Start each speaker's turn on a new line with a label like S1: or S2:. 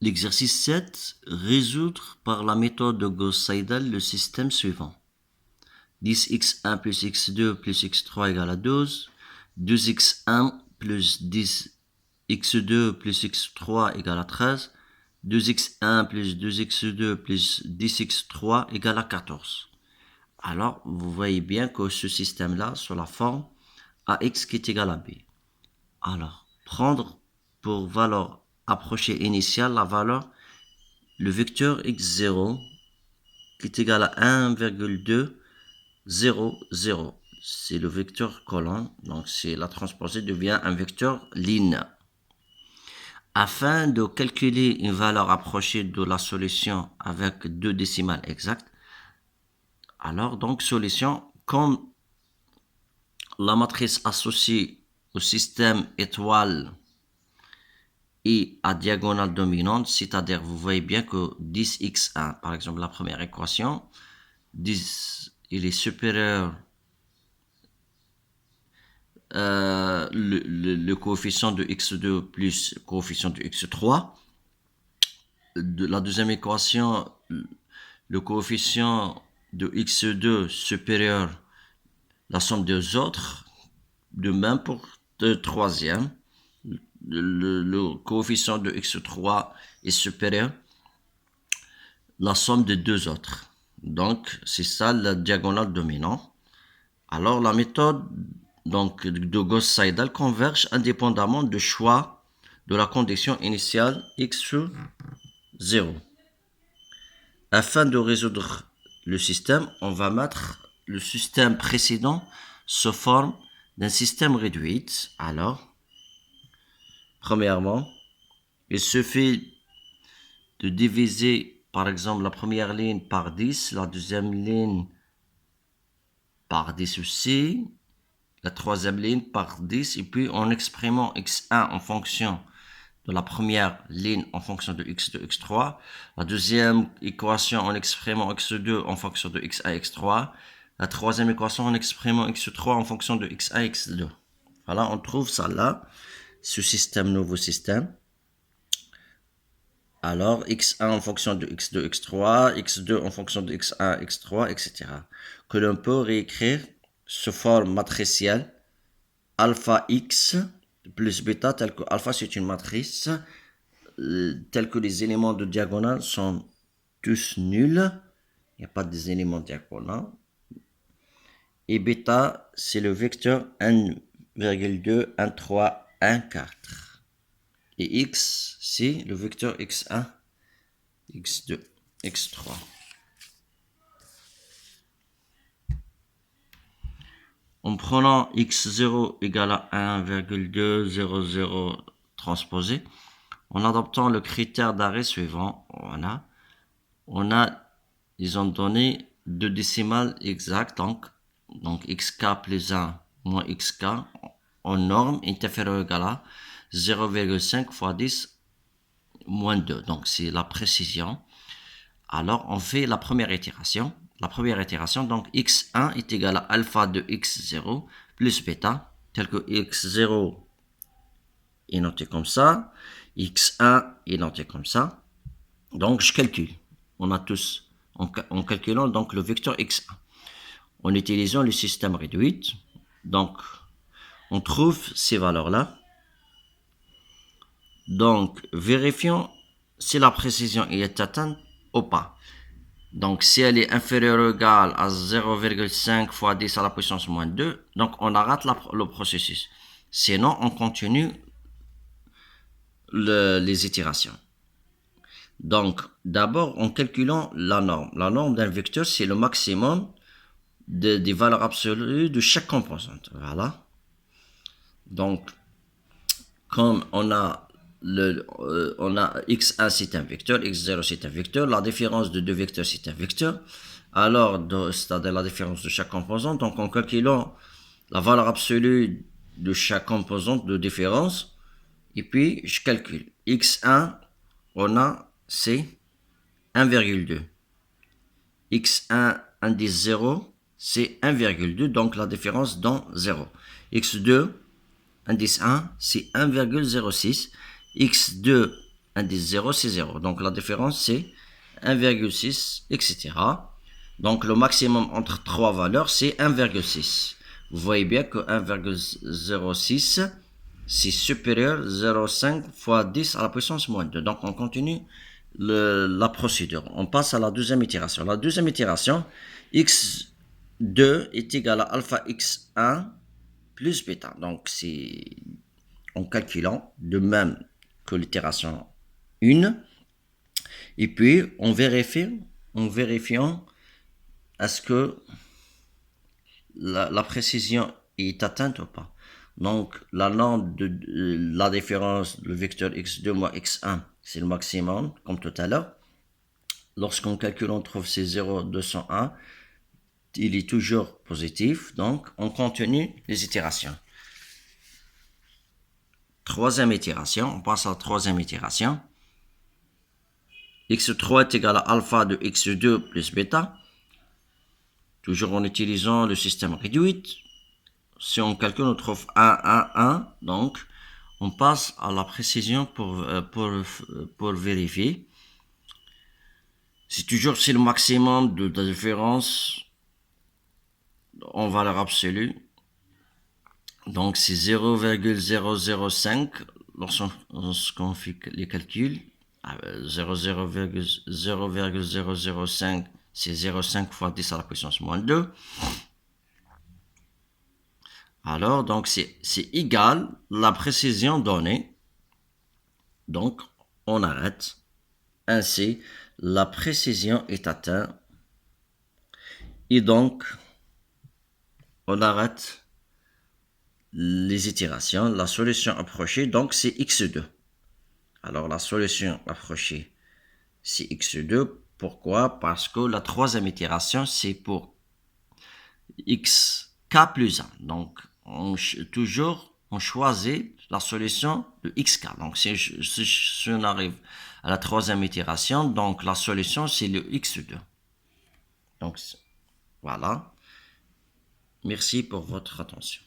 S1: L'exercice 7, résoudre par la méthode de Gauss-Seidel le système suivant. 10x1 plus x2 plus x3 égale à 12, 2x1 plus 10x2 plus x3 égale à 13, 2x1 plus 2x2 plus 10x3 égale à 14. Alors, vous voyez bien que ce système-là, sur la forme ax qui est égal à b. Alors, prendre pour valeur approchée initiale la valeur, le vecteur x0 qui est égal à 1,2, 0, 0. C'est le vecteur colonne, donc c'est la transposée devient un vecteur ligne. Afin de calculer une valeur approchée de la solution avec deux décimales exactes, alors donc solution, comme la matrice associée au système étoile et à diagonale dominante, c'est-à-dire vous voyez bien que 10x1, par exemple la première équation, 10, il est supérieur le coefficient de x2 plus le coefficient de x3. La deuxième équation, le coefficient de x2 supérieur la somme des autres. De même pour le troisième, le coefficient de x3 est supérieur la somme des deux autres. Donc, c'est ça la diagonale dominante. Alors, la méthode donc, de Gauss-Seidel converge indépendamment du choix de la condition initiale x0. Afin de résoudre le système, on va mettre le système précédent sous forme d'un système réduit. Alors, premièrement, il suffit de diviser par exemple la première ligne par 10, la deuxième ligne par 10 aussi, la troisième ligne par 10, et puis en exprimant x1 en fonction de la première ligne en fonction de x2, x3, la deuxième équation en exprimant x2 en fonction de x1, x3, la troisième équation en exprimant x3 en fonction de x1, x2. Voilà, on trouve ça là, ce système, nouveau système. Alors, x1 en fonction de x2, x3, x2 en fonction de x1, x3, etc. Que l'on peut réécrire sous forme matricielle alpha x plus bêta, tel que alpha c'est une matrice, tel que les éléments de diagonale sont tous nuls, il n'y a pas des éléments diagonaux. Et bêta, c'est le vecteur 1,2, 1,3, 1,4. Et x, c'est le vecteur x1, x2, x3. En prenant x0 égale à 1,200 transposé, en adoptant le critère d'arrêt suivant, voilà, ils ont donné deux décimales exactes, donc xk plus 1 moins xk en norme interférée égale à 0,5 fois 10 moins 2. Donc c'est la précision. Alors on fait la première itération. La première itération, donc x1 est égal à alpha de x0 plus bêta, tel que x0 est noté comme ça, x1 est noté comme ça. Donc je calcule. On a tous, en calculant donc le vecteur x1. En utilisant le système réduit, donc on trouve ces valeurs-là. Donc vérifions si la précision est atteinte ou pas. Donc, si elle est inférieure ou égale à 0,5 fois 10 à la puissance moins 2, donc on arrête le processus. Sinon, on continue les itérations. Donc, d'abord, en calculant la norme. La norme d'un vecteur, c'est le maximum des valeurs absolues de chaque composante. Voilà. Donc, comme on a x1 c'est un vecteur, x0 c'est un vecteur, la différence de deux vecteurs c'est un vecteur, alors c'est-à-dire la différence de chaque composante, donc en calculant la valeur absolue de chaque composante de différence, et puis je calcule x1, on a c'est 1,2, x1 indice 0 c'est 1,2, donc la différence dans 0, x2 indice 1 c'est 1,06, x2 Indice 0, c'est 0. Donc la différence, c'est 1,6, etc. Donc le maximum entre trois valeurs, c'est 1,6. Vous voyez bien que 1,06, c'est supérieur à 0,5 fois 10 à la puissance moins 2. Donc on continue la procédure. On passe à la deuxième itération. La deuxième itération, x2 est égal à alpha x1 plus bêta. Donc c'est en calculant de même que l'itération 1. Et puis en vérifiant est-ce que la précision est atteinte ou pas. Donc la norme de la différence, le vecteur x2 moins x1, c'est le maximum, comme tout à l'heure. Lorsqu'on calcule, on trouve c'est 0,201. Il est toujours positif, donc on continue les itérations. Troisième itération, on passe à la troisième itération. x3 est égal à alpha de x2 plus bêta. Toujours en utilisant le système réduit. Si on calcule, on trouve 1, 1, 1. Donc, on passe à la précision pour vérifier. C'est toujours le maximum de la différence en valeur absolue. Donc, c'est 0,005 lorsqu'on fait les calculs. 0,005, c'est 0,5 fois 10 à la puissance moins 2. Alors, donc, c'est égal la précision donnée. Donc, on arrête. Ainsi, la précision est atteinte. Et donc, on arrête les itérations. La solution approchée, donc, c'est x2. Alors, la solution approchée, c'est x2. Pourquoi? Parce que la troisième itération, c'est pour xk plus 1. Donc, on choisit la solution de xk. Donc, si on arrive à la troisième itération, donc la solution, c'est le x2. Donc, voilà. Merci pour votre attention.